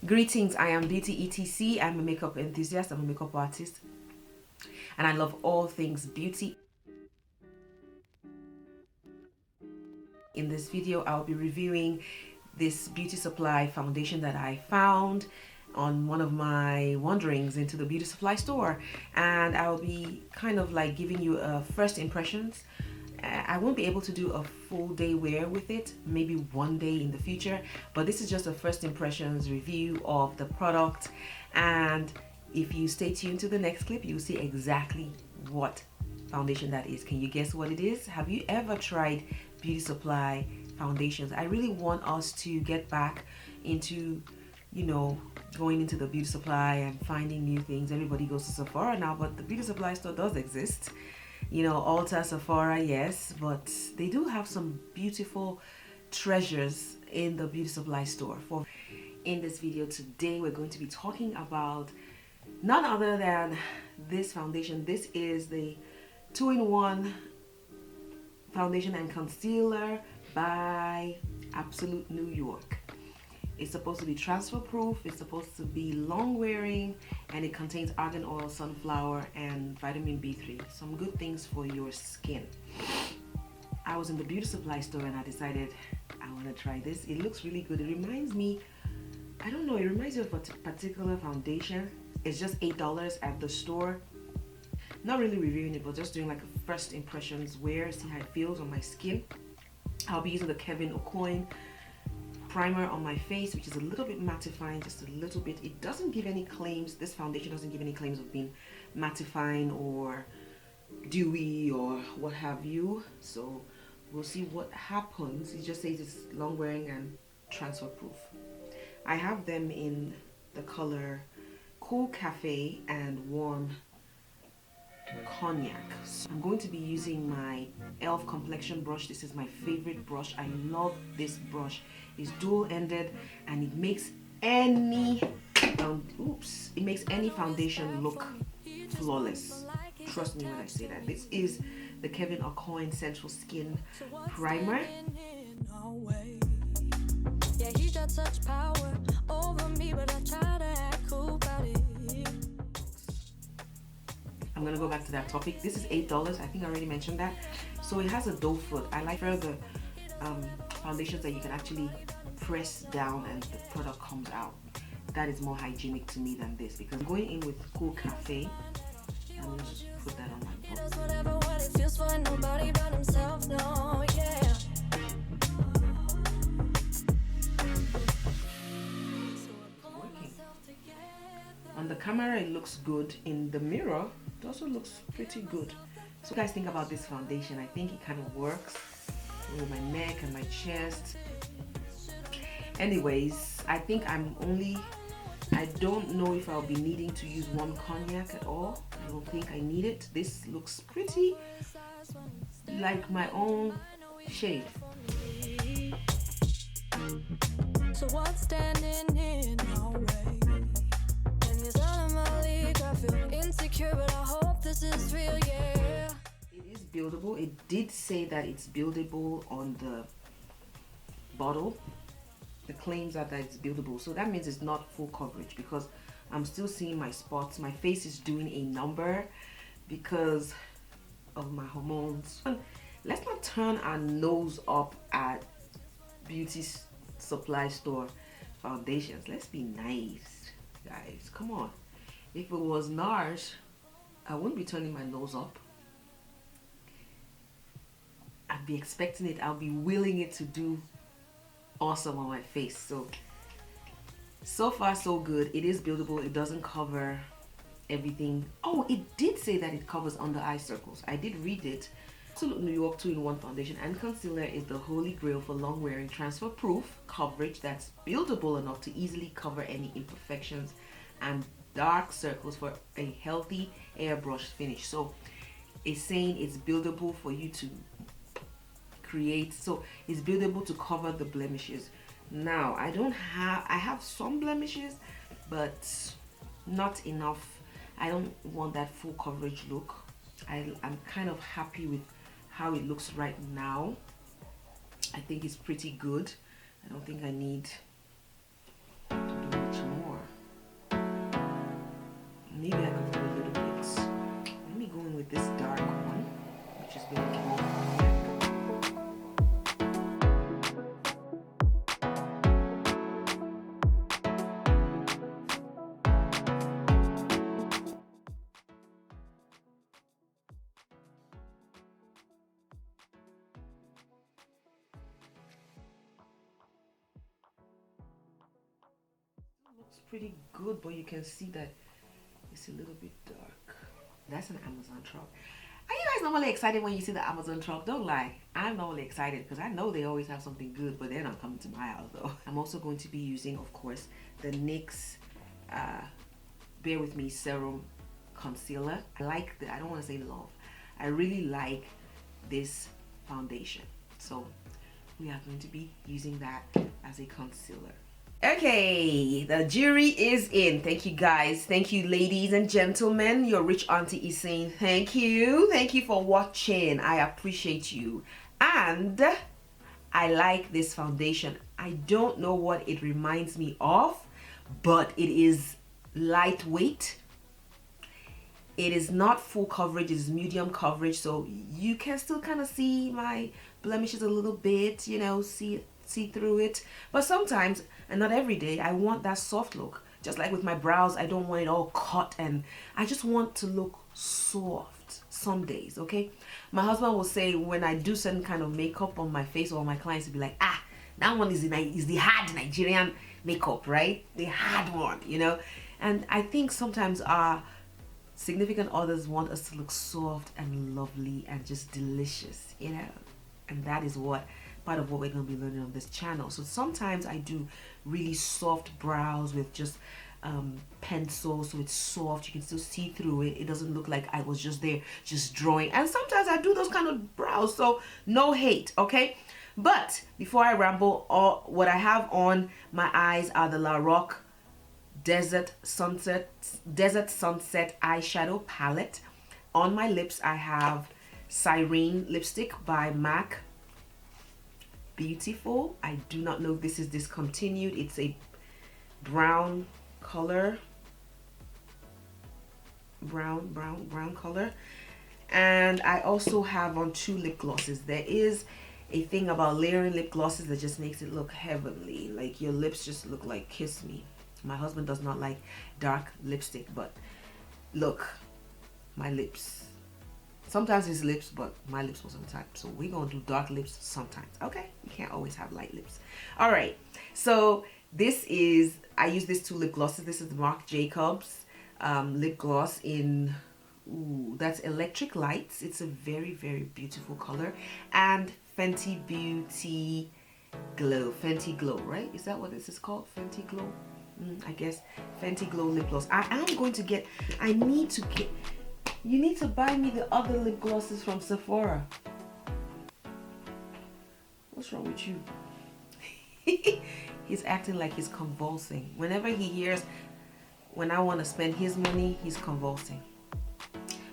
Greetings, I am BeautyETC. I'm a makeup enthusiast, I'm a makeup artist, and I love all things beauty. In this video, I'll be reviewing this beauty supply foundation that I found on one of my wanderings into the beauty supply store, and I'll be kind of like giving you first impressions. I won't be able to do a full day wear with it, maybe one day in the future, but this is just a first impressions review of the product. And if you stay tuned to the next clip, you'll see exactly what foundation that is. Can you guess what it is? Have you ever tried beauty supply foundations? I really want us to get back into, you know, going into the beauty supply and finding new things. Everybody goes to Sephora now, but the beauty supply store does exist. You know, Ulta, Sephora, yes, but they do have some beautiful treasures in the beauty supply store. In this video today, we're going to be talking about none other than this foundation. This is the 2-in-1 foundation and concealer by Absolute New York. It's supposed to be transfer proof, it's supposed to be long wearing, and it contains argan oil, sunflower, and vitamin B3. Some good things for your skin. I was in the beauty supply store and I decided I want to try this. It looks really good. It reminds me, I don't know, it reminds me of a particular foundation. It's just $8 at the store. Not really reviewing it, but just doing like a first impressions wear, see how it feels on my skin. I'll be using the Kevyn Aucoin primer on my face, which is a little bit mattifying, just a little bit. It doesn't give any claims, this foundation doesn't give any claims of being mattifying or dewy or what have you, so we'll see what happens. It just says it's long wearing and transfer proof. I have them in the color Cool Cafe and Warm Cognac. So I'm going to be using my e.l.f. complexion brush. This is my favorite brush. I love this brush. It's dual-ended and it makes any foundation look flawless. Trust me when I say that. This is the Kevyn Aucoin Central Skin Primer. Yeah, he got such power over me, but I try to act cool about it. I'm gonna go back to that topic. This is $8. I think I already mentioned that. So it has a doe foot. I like further foundations that you can actually press down and the product comes out. That is more hygienic to me than this, because I'm going in with Cool Cafe. I'm gonna just put that on my On the camera it looks good. In the mirror it also looks pretty good. So what do you guys think about this foundation? I think it kind of works with my neck and my chest. Anyways, I think I don't know if I'll be needing to use Warm Cognac at all. I don't think I need it. This looks pretty like my own shade. So what's standing in our way? And you're telling my league, I feel insecure, but I hope this is real, yeah. It is buildable. It did say that it's buildable on the bottle. The claims are that it's buildable, so that means it's not full coverage, because I'm still seeing my spots. My face is doing a number because of my hormones. Let's not turn our nose up at beauty supply store foundations. Let's be nice, guys. Come on. If it was NARS, I wouldn't be turning my nose up. I'd be expecting it. I'll be willing it to do awesome on my face. So far so good. It is buildable. It doesn't cover everything. Oh, it did say that it covers under eye circles. I did read it. Absolute New York 2-in-1 foundation and concealer is the holy grail for long wearing, transfer proof coverage that's buildable enough to easily cover any imperfections and dark circles for a healthy airbrush finish. So it's saying it's buildable for you to create, so it's buildable to cover the blemishes. Now I have some blemishes, but not enough. I don't want that full coverage look. I'm kind of happy with how it looks right now. I think it's pretty good. I don't think I need to do much more. pretty good, but you can see that it's a little bit dark. That's an Amazon truck. Are you guys normally excited when you see the Amazon truck? Don't lie. I'm normally excited because I know they always have something good, but they're not coming to my house though. I'm also going to be using, of course, the NYX Bear With Me Serum Concealer. I like I don't want to say love. I really like this foundation. So we are going to be using that as a concealer. Okay, the jury is in. Thank you guys. Thank you, ladies and gentlemen. Your rich auntie is saying thank you. Thank you for watching. I appreciate you. And I like this foundation. I don't know what it reminds me of, but it is lightweight. It is not full coverage, it is medium coverage, so you can still kind of see my blemishes a little bit, you know, see through it. But sometimes, and not every day, I want that soft look. Just like with my brows, I don't want it all cut, and I just want to look soft some days, okay? My husband will say when I do certain kind of makeup on my face, or my clients will be like, ah, that one is the hard Nigerian makeup, right? The hard one, you know? And I think sometimes our significant others want us to look soft and lovely and just delicious, you know? And that is what part of what we're going to be learning on this channel. So sometimes I do really soft brows with just pencil, so it's soft, you can still see through it. It doesn't look like I was just there just drawing. And sometimes I do those kind of brows, so no hate, okay? But before I ramble, what I have on my eyes are the La Roque Desert Sunset eyeshadow palette. On my lips I have Cyrene lipstick by MAC. Beautiful. I do not know if this is discontinued. It's a brown color. Brown color. And I also have on 2 lip glosses. There is a thing about layering lip glosses that just makes it look heavenly. Like your lips just look like kiss me. My husband does not like dark lipstick, but look, my lips. Sometimes his lips, but my lips most of the time. So we're going to do dark lips sometimes, okay? You can't always have light lips. All right, so this is, I use these 2 lip glosses. This is the Marc Jacobs lip gloss in, ooh, that's Electric Lights. It's a very, very beautiful color. And Fenty Beauty Glow, Fenty Glow, right? Is that what this is called? Fenty Glow? I guess Fenty Glow lip gloss. I am going to get, I need to get, you need to buy me the other lip glosses from Sephora. What's wrong with you? He's acting like he's convulsing. Whenever he hears, when I want to spend his money, he's convulsing.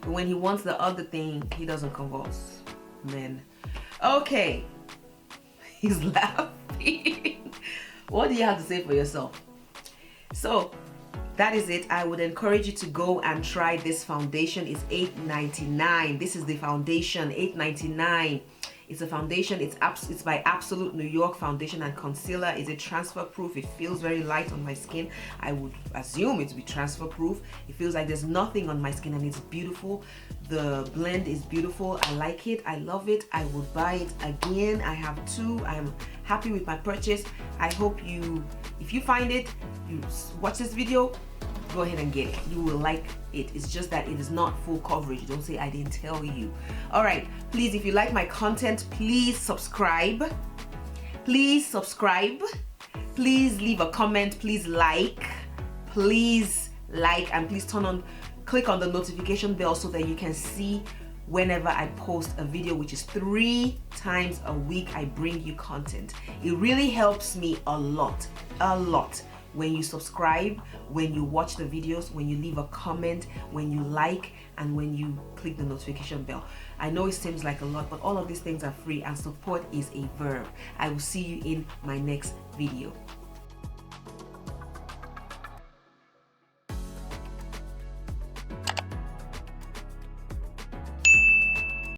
But when he wants the other thing, he doesn't convulse. Men. Okay. He's laughing. What do you have to say for yourself? So that is it. I would encourage you to go and try this foundation. It's $8.99. This is the foundation, $8.99. It's a foundation. It's by Absolute New York Foundation and Concealer. It's a transfer proof. It feels very light on my skin. I would assume it to be transfer proof. It feels like there's nothing on my skin, and it's beautiful. The blend is beautiful. I like it. I love it. I would buy it again. I have 2. I'm happy with my purchase. I hope you, if you find it, you watch this video, go ahead and get it. You will like it. It's just that it is not full coverage. Don't say I didn't tell you. All right, please, if you like my content, please subscribe. Please subscribe. Please leave a comment. Please like, and please click on the notification bell so that you can see whenever I post a video, which is 3 times a week. I bring you content. It really helps me a lot when you subscribe, when you watch the videos, when you leave a comment, when you like, and when you click the notification bell. I know it seems like a lot, but all of these things are free, and support is a verb. I will see you in my next video.